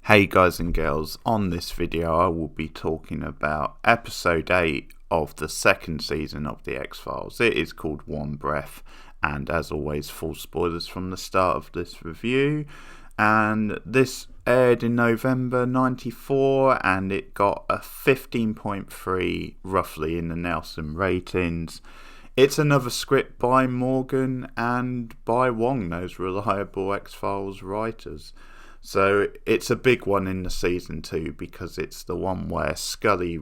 Hey guys and girls, on this video I will be talking about episode 8 of the second season of the X-Files. It is called One Breath, and as always full spoilers from the start of this review. And this aired in November 94 and it got a 15.3 roughly in the Nelson ratings. It's another script by Morgan and by Wong, those reliable X-Files writers. So it's a big one in the season 2 because it's the one where Scully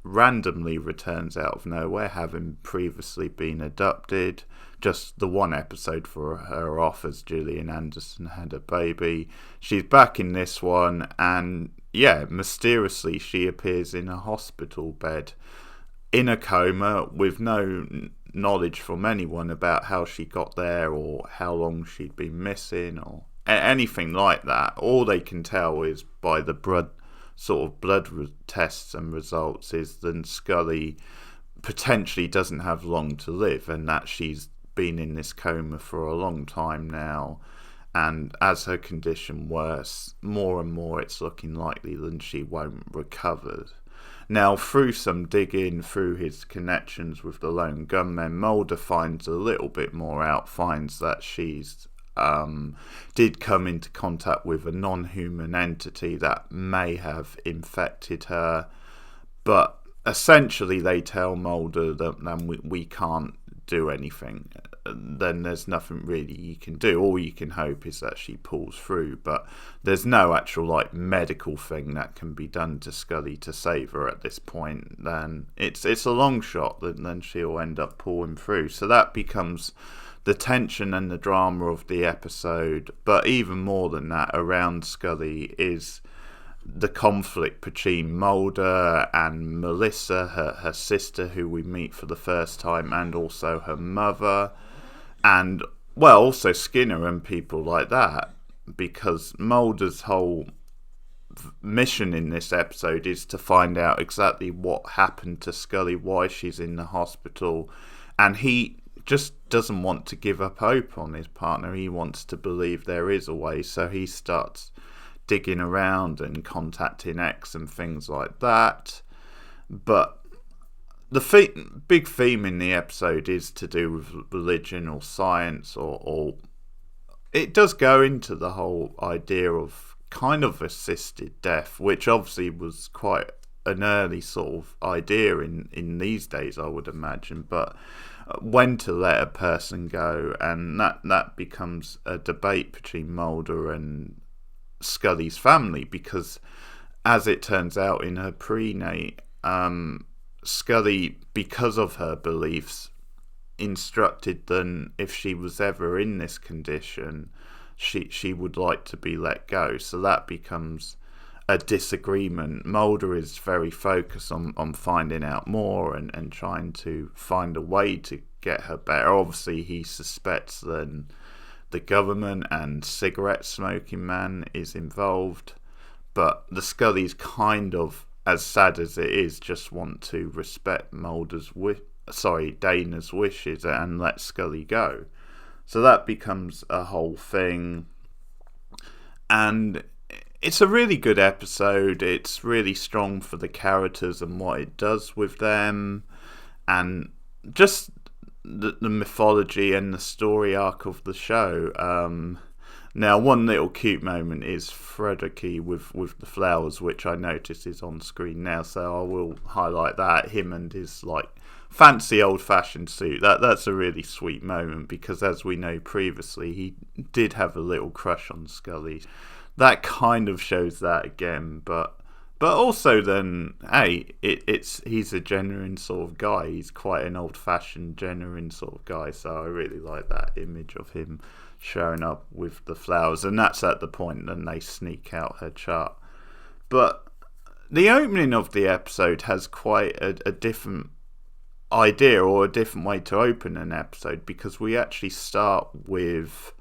randomly returns out of nowhere, having previously been adopted. Just the one episode for her off as Gillian Anderson had a baby. She's back in this one, and mysteriously she appears in a hospital bed in a coma with no knowledge from anyone about how she got there or how long she'd been missing or anything like that. All they can tell is by the blood tests and results is that Scully potentially doesn't have long to live, and that she's been in this coma for a long time now, and as her condition worse, more and more it's looking likely that she won't recover. Now, through some digging, through his connections with the lone gunmen, Mulder finds a little bit more out, finds that she's did come into contact with a non-human entity that may have infected her, but essentially they tell Mulder that then we can't do anything. Then there's nothing really you can do. All you can hope is that she pulls through, but there's no actual medical thing that can be done to Scully to save her at this point. Then it's a long shot that then she'll end up pulling through. So that becomes the tension and the drama of the episode. But even more than that, around Scully is the conflict between Mulder and Melissa, her sister, who we meet for the first time, and also her mother, and also Skinner and people like that, because Mulder's whole mission in this episode is to find out exactly what happened to Scully, why she's in the hospital, and he just doesn't want to give up hope on his partner. He wants to believe there is a way, so he starts digging around and contacting X and things like that. But the big theme in the episode is to do with religion or science, or it does go into the whole idea of kind of assisted death, which obviously was quite an early sort of idea in these days, I would imagine, but when to let a person go, and that becomes a debate between Mulder and Scully's family, because as it turns out in her prenate, Scully, because of her beliefs, instructed them if she was ever in this condition, she would like to be let go. So that becomes a disagreement. Mulder is very focused on finding out more and trying to find a way to get her better. Obviously, he suspects that the government and cigarette smoking man is involved, but the Scullys, kind of, as sad as it is, just want to respect Dana's wishes and let Scully go. So that becomes a whole thing, and it's a really good episode. It's really strong for the characters and what it does with them, and just the mythology and the story arc of the show. Now, one little cute moment is Fredericky with the flowers, which I notice is on screen now, so I will highlight that. Him and his fancy old-fashioned suit. That's a really sweet moment, because as we know previously, he did have a little crush on Scully. That kind of shows that again, but also then, hey, he's a genuine sort of guy. He's quite an old-fashioned, genuine sort of guy, so I really like that image of him showing up with the flowers, and that's at the point then they sneak out her chart. But the opening of the episode has quite a different idea, or a different way to open an episode, because we actually start with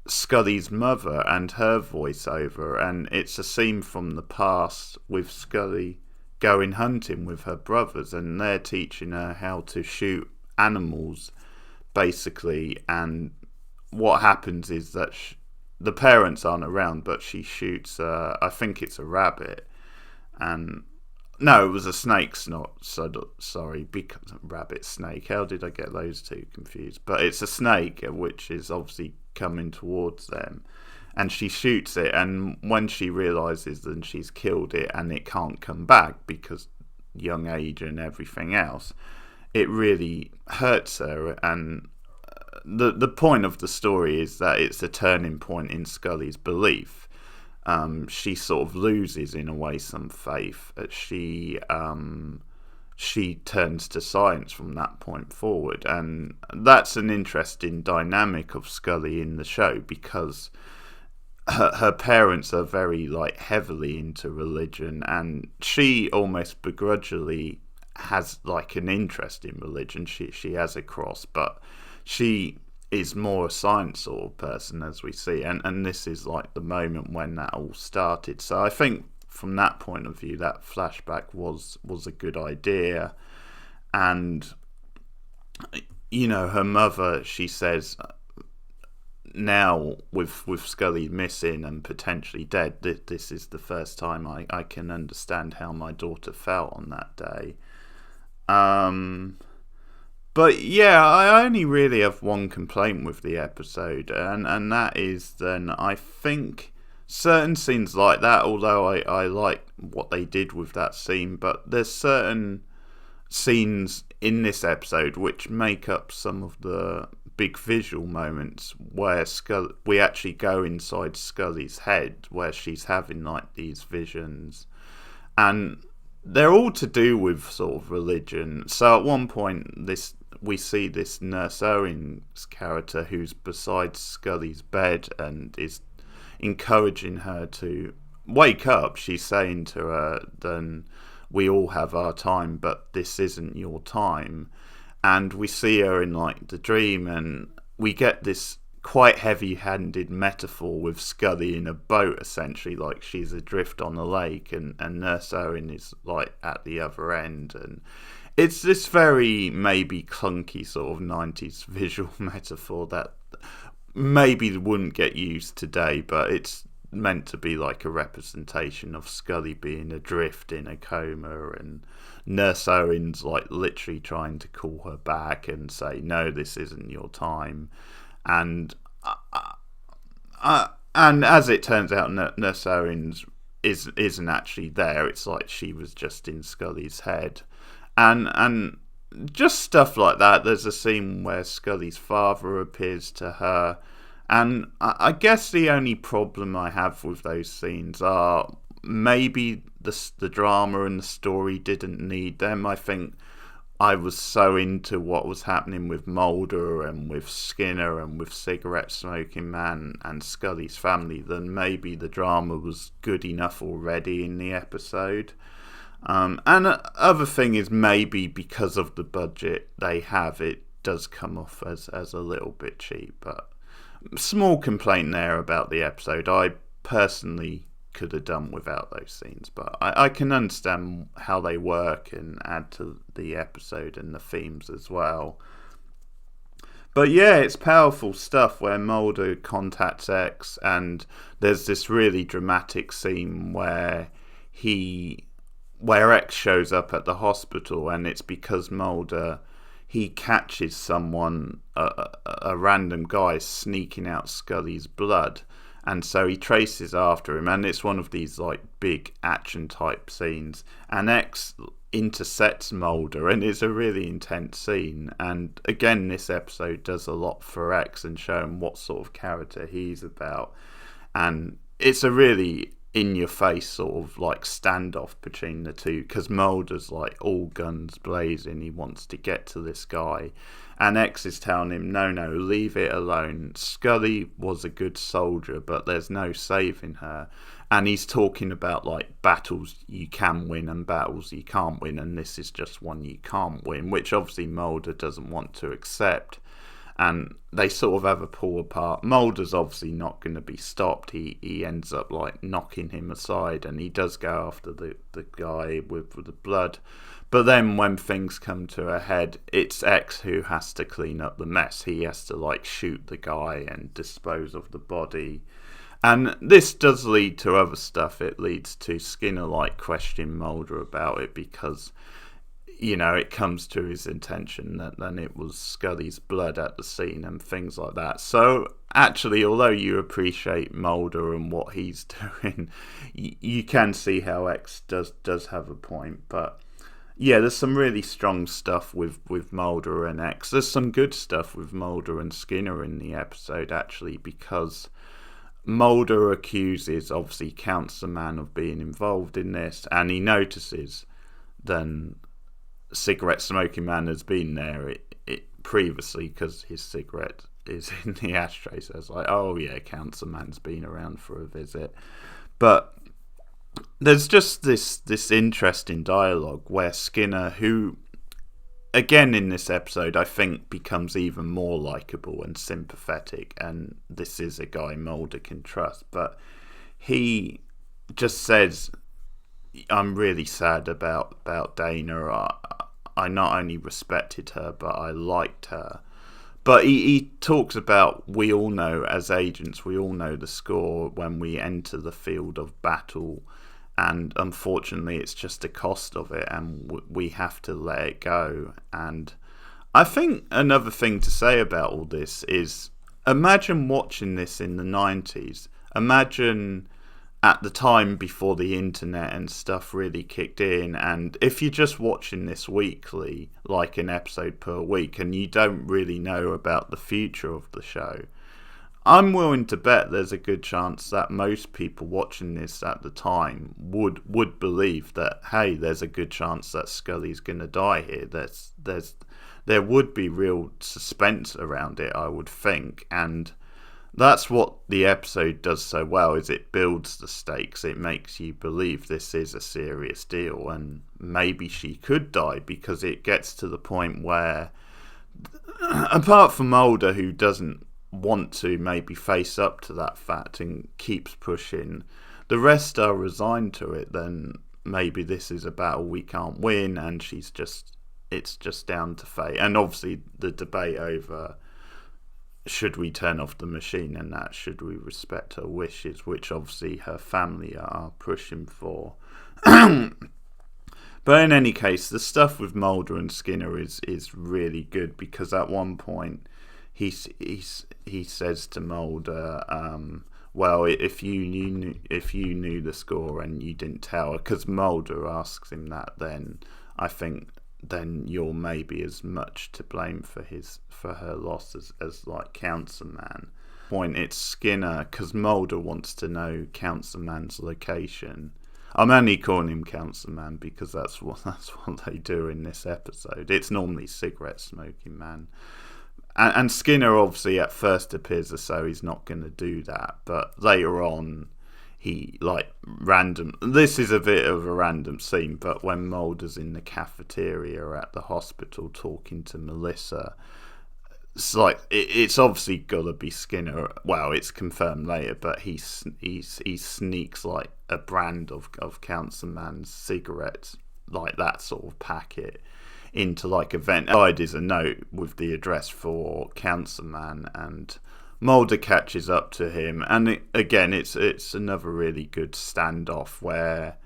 Scully's mother and her voiceover, and it's a scene from the past with Scully going hunting with her brothers, and they're teaching her how to shoot animals, basically. And what happens is that the parents aren't around, but she shoots, I think it's a rabbit, and no, it was a snake, sorry, because rabbit, snake, how did I get those two confused? But it's a snake, which is obviously coming towards them, and she shoots it, and when she realises that she's killed it and it can't come back because young age and everything else, it really hurts her. And the point of the story is that it's a turning point in Scully's belief. She sort of loses, in a way, some faith. She turns to science from that point forward, and that's an interesting dynamic of Scully in the show, because her parents are very heavily into religion, and she almost begrudgingly has an interest in religion. She has a cross, but she is more a science sort of person, as we see, and this is the moment when that all started. So I think from that point of view, that flashback was a good idea. And her mother, she says, now with Scully missing and potentially dead, this is the first time I can understand how my daughter felt on that day. But yeah, I only really have one complaint with the episode, and that is then I think certain scenes like that, although I like what they did with that scene, but there's certain scenes in this episode which make up some of the big visual moments where we actually go inside Scully's head, where she's having these visions, and they're all to do with sort of religion. So at one point, we see this Nurse Owens character who's beside Scully's bed and is encouraging her to wake up. She's saying to her, then we all have our time, but this isn't your time. And we see her in the dream, and we get this quite heavy-handed metaphor with Scully in a boat, essentially, she's adrift on a lake, and Nurse Owen is at the other end, and it's this very maybe clunky sort of 90s visual metaphor that maybe wouldn't get used today, but it's meant to be a representation of Scully being adrift in a coma, and Nurse Owen's literally trying to call her back and say, no, this isn't your time. And as it turns out, Nurse Owens isn't actually there. It's she was just in Scully's head, and just stuff like that. There's a scene where Scully's father appears to her, and I guess the only problem I have with those scenes are maybe the drama and the story didn't need them. I think I was so into what was happening with Mulder and with Skinner and with Cigarette Smoking Man and Scully's family, then maybe the drama was good enough already in the episode. And the other thing is, maybe because of the budget they have, it does come off as a little bit cheap. But small complaint there about the episode. I personally could have done without those scenes, but I can understand how they work and add to the episode and the themes as well. But yeah, it's powerful stuff where Mulder contacts X, and there's this really dramatic scene where X shows up at the hospital, and it's because Mulder, he catches someone, a random guy, sneaking out Scully's blood. And so he traces after him, and it's one of these big action type scenes, and X intercepts Mulder, and it's a really intense scene. And again, this episode does a lot for X and show him what sort of character he's about, and it's a really in your face sort of standoff between the two, because Mulder's all guns blazing, he wants to get to this guy, and X is telling him, no, leave it alone. Scully was a good soldier, but there's no saving her. And he's talking about battles you can win and battles you can't win, and this is just one you can't win, which obviously Mulder doesn't want to accept. And they sort of have a pull apart. Mulder's obviously not going to be stopped. He ends up knocking him aside, and he does go after the guy with the blood. But then when things come to a head, it's X who has to clean up the mess. He has to shoot the guy and dispose of the body. And this does lead to other stuff. It leads to Skinner questioning Mulder about it because, it comes to his attention that then it was Scully's blood at the scene and things like that. So actually, although you appreciate Mulder and what he's doing, you can see how X does have a point. But yeah, there's some really strong stuff with Mulder and X. There's some good stuff with Mulder and Skinner in the episode, actually, because Mulder obviously counts the man of being involved in this, and he notices then cigarette smoking man has been there previously because his cigarette is in the ashtray. So it's like, oh yeah, counts the man's been around for a visit. But there's just this interesting dialogue where Skinner, who again in this episode I think becomes even more likeable and sympathetic, and this is a guy Mulder can trust, but he just says, I'm really sad about Dana. I not only respected her, but I liked her. But he talks about, we all know as agents, we all know the score when we enter the field of battle, and unfortunately it's just the cost of it, and we have to let it go. And I think another thing to say about all this is, imagine watching this in the 90s. Imagine at the time before the internet and stuff really kicked in, and if you're just watching this weekly, like an episode per week, and you don't really know about the future of the show, I'm willing to bet there's a good chance that most people watching this at the time would believe that, hey, there's a good chance that Scully's gonna die here. There would be real suspense around it, I would think, and that's what the episode does so well, is it builds the stakes. It makes you believe this is a serious deal, and maybe she could die, because it gets to the point where, apart from Mulder, who doesn't want to maybe face up to that fact and keeps pushing, the rest are resigned to it. Then maybe this is a battle we can't win, and it's just down to fate. And obviously the debate over, should we turn off the machine, and that should we respect her wishes, which obviously her family are pushing for. But in any case, the stuff with Mulder and Skinner is really good, because at one point he says to Mulder, well, if you knew the score and you didn't tell her, because Mulder asks him that, then I think then you're maybe as much to blame for her loss as Council Man. Point, it's Skinner, because Mulder wants to know Council Man's location. I'm only calling him Council Man because that's what they do in this episode. It's normally cigarette smoking man. And Skinner obviously at first appears as though he's not going to do that, but later on he this is a bit of a random scene, but when Mulder's in the cafeteria at the hospital talking to Melissa, it's it's obviously gotta be Skinner. Well, it's confirmed later, but he sneaks a brand of Council Man's cigarettes, that sort of packet, into a vent. Inside is a note with the address for Council Man, and Mulder catches up to him, and again it's another really good standoff where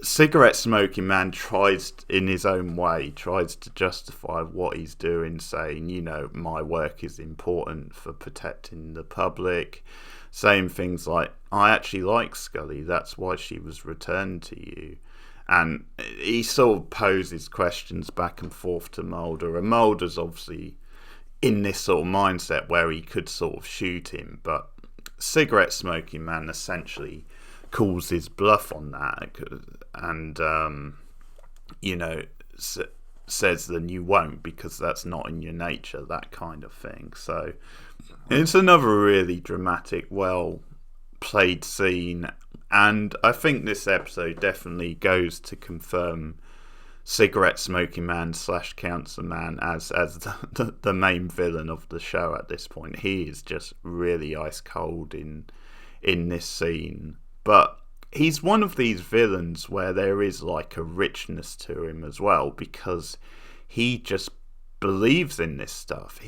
cigarette smoking man tries, in his own way, to justify what he's doing, saying, my work is important for protecting the public, saying things like, I actually like Scully, that's why she was returned to you. And he sort of poses questions back and forth to Mulder, and Mulder's obviously in this sort of mindset where he could sort of shoot him, but cigarette smoking man essentially calls his bluff on that, and says then you won't, because that's not in your nature, that kind of thing. So it's another really dramatic, well played scene, and I think this episode definitely goes to confirm cigarette smoking man / Council Man as the main villain of the show at this point. He is just really ice cold in this scene, but he's one of these villains where there is a richness to him as well, because he just believes in this stuff.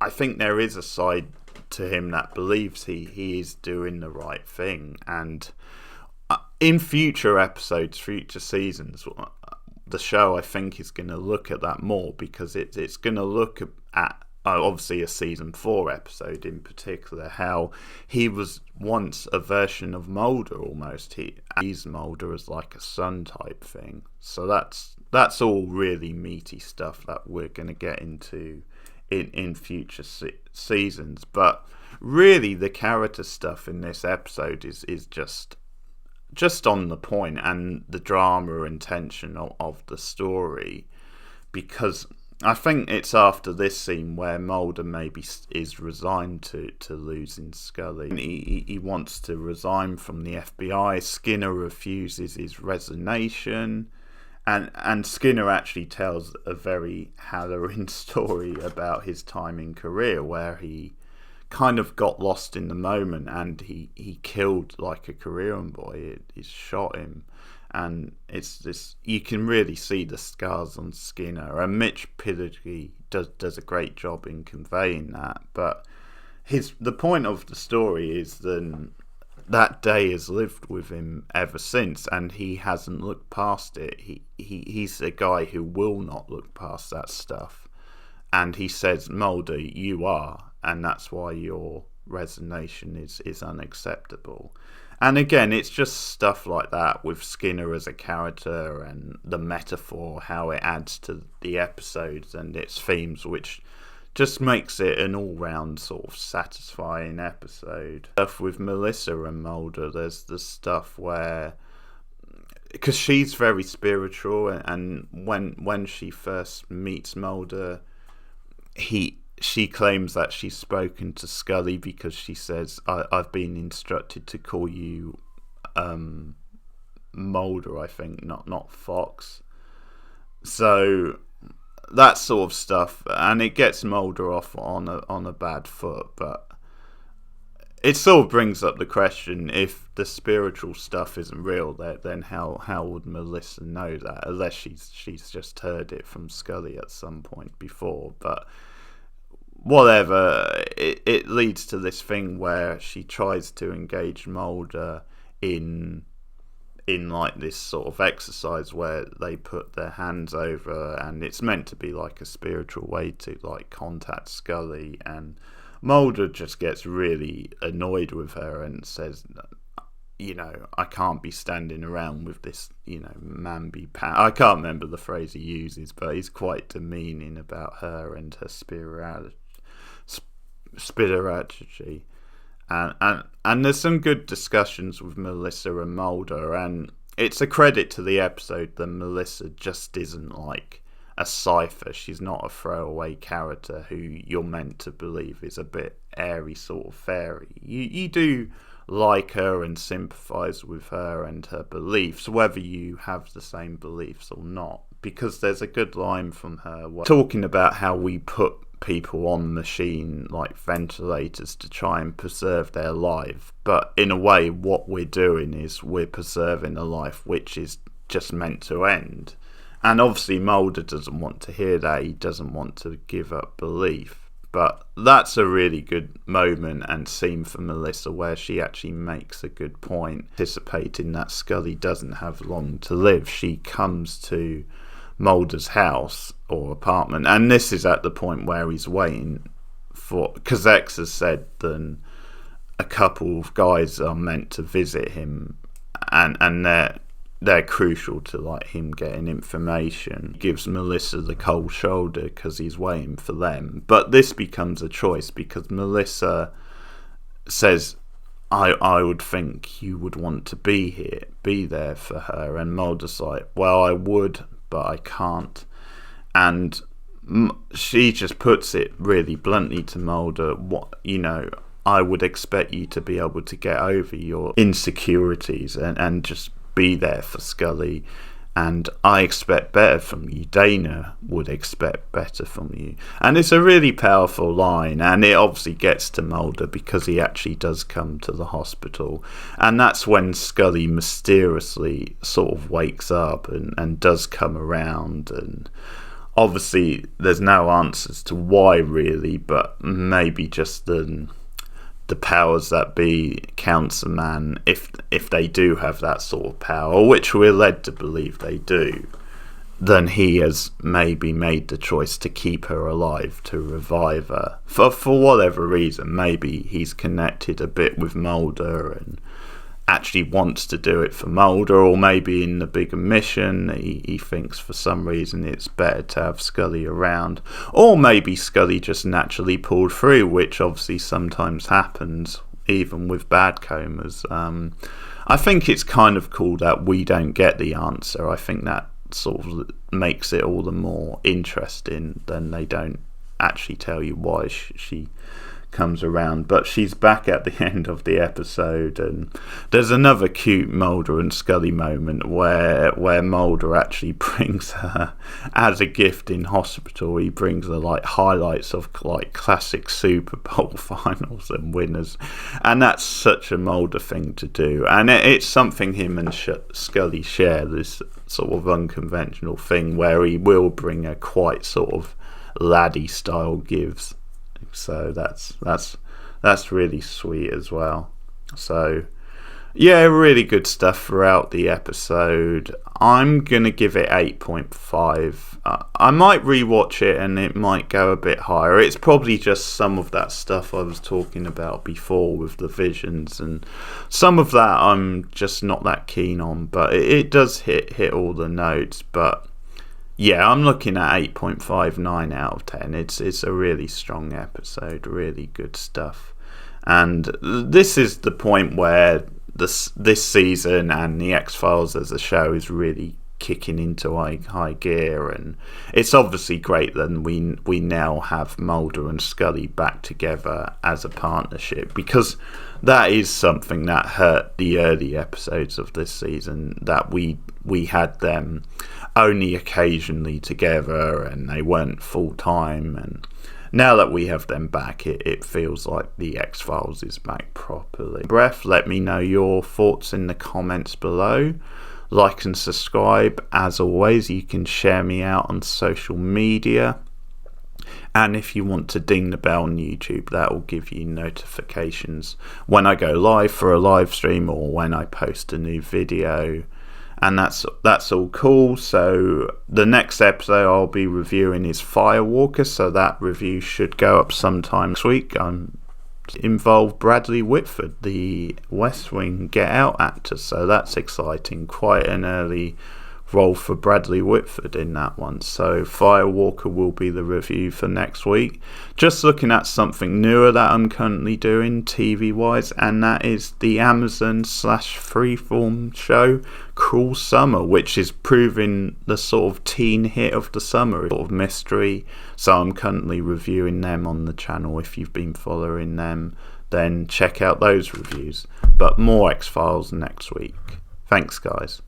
I think there is a side to him that believes he is doing the right thing. And in future episodes, future seasons, the show I think is going to look at that more, because it's going to look at obviously a season 4 episode in particular, how he was once a version of Mulder almost. He sees Mulder as like a son type thing. So that's all really meaty stuff that we're going to get into in future seasons. But really the character stuff in this episode is just on the point, and the drama and tension of the story, because I think it's after this scene where Mulder maybe is resigned to losing Scully. He wants to resign from the FBI. Skinner refuses his resignation, and Skinner actually tells a very harrowing story about his time in Korea, where he kind of got lost in the moment, and he killed like a Korean boy. He shot him, and it's this, you can really see the scars on Skinner, and Mitch Pileggi does a great job in conveying that. But the point of the story is that day has lived with him ever since, and he hasn't looked past it. He's a guy who will not look past that stuff, and he says, Mulder, you are, and that's why your resignation is unacceptable. And again, it's just stuff like that with Skinner as a character, and the metaphor, how it adds to the episodes and its themes, which just makes it an all-round sort of satisfying episode. Stuff with Melissa and Mulder, there's the stuff where, because she's very spiritual, and when she first meets Mulder, she claims that she's spoken to Scully, because she says, I've been instructed to call you Mulder, I think, not Fox. So that sort of stuff, and it gets Mulder off on a bad foot. But it sort of brings up the question, if the spiritual stuff isn't real, then how would Melissa know that, unless she's just heard it from Scully at some point before. But whatever, it leads to this thing where she tries to engage Mulder in like this sort of exercise where they put their hands over, and it's meant to be like a spiritual way to like contact Scully, and Mulder just gets really annoyed with her and says, I can't be standing around with this, mamby pants. I can't remember the phrase he uses, but he's quite demeaning about her and her spirituality. And there's some good discussions with Melissa and Mulder, and it's a credit to the episode that Melissa just isn't like a cipher. She's not a throwaway character who you're meant to believe is a bit airy sort of fairy. You do like her and sympathise with her and her beliefs, whether you have the same beliefs or not, because there's a good line from her talking about how we put people on machine like ventilators to try and preserve their life, but in a way what we're doing is we're preserving a life which is just meant to end. And obviously Mulder doesn't want to hear that. He doesn't want to give up belief. But that's a really good moment and scene for Melissa, where she actually makes a good point, anticipating that Scully doesn't have long to live. She comes to Mulder's house or apartment, and this is at the point where he's waiting for, because X has said that a couple of guys are meant to visit him, and they're crucial to like him getting information. He gives Melissa the cold shoulder because he's waiting for them, but this becomes a choice, because Melissa says, I would think you would want to be there for her, and Mulder's like, well, I would, but I can't. And she just puts it really bluntly to Mulder, I would expect you to be able to get over your insecurities and just be there for Scully, and I expect better from you. Dana would expect better from you. And it's a really powerful line, and it obviously gets to Mulder because he actually does come to the hospital, and that's when Scully mysteriously sort of wakes up and does come around, and obviously there's no answers to why really, but maybe just the powers that be counsel man, if they do have that sort of power, which we're led to believe they do, then he has maybe made the choice to keep her alive, to revive her for whatever reason. Maybe he's connected a bit with Mulder and actually wants to do it for Mulder, or maybe in the bigger mission he thinks for some reason it's better to have Scully around, or maybe Scully just naturally pulled through, which obviously sometimes happens even with bad comas. I think it's kind of cool that we don't get the answer. I think that sort of makes it all the more interesting than they don't actually tell you why she comes around. But she's back at the end of the episode, and there's another cute Mulder and Scully moment where Mulder actually brings her as a gift in hospital. He brings her like highlights of like classic Super Bowl finals and winners, and that's such a Mulder thing to do, and it's something him and Scully share, this sort of unconventional thing where he will bring her quite sort of laddie style gifts. So that's really sweet as well. So yeah, really good stuff throughout the episode. I'm gonna give it 8.5. I might rewatch it and it might go a bit higher. It's probably just some of that stuff I was talking about before with the visions, and some of that I'm just not that keen on, but it does hit all the notes. But yeah, I'm looking at 8.59 out of 10. It's a really strong episode, really good stuff. And this is the point where this season and the X-Files as a show is really kicking into high gear, and it's obviously great that we now have Mulder and Scully back together as a partnership, because that is something that hurt the early episodes of this season, that we had them only occasionally together and they weren't full time, and now that we have them back, it feels like the X-Files is back properly. Let me know your thoughts in the comments below. Like and subscribe. As always, you can share me out on social media, and if you want to ding the bell on YouTube, that will give you notifications when I go live for a live stream or when I post a new video. And that's all cool. So the next episode I'll be reviewing is Firewalker, so that review should go up sometime this week. Involved Bradley Whitford, the West Wing Get Out actor, so that's exciting. Quite an early role for Bradley Whitford in that one. So Firewalker will be the review for next week. Just looking at something newer that I'm currently doing TV wise, and that is the Amazon / Freeform show Cruel Summer, which is proving the sort of teen hit of the summer, sort of mystery. So I'm currently reviewing them on the channel. If you've been following them, then check out those reviews. But more X-Files next week. Thanks guys.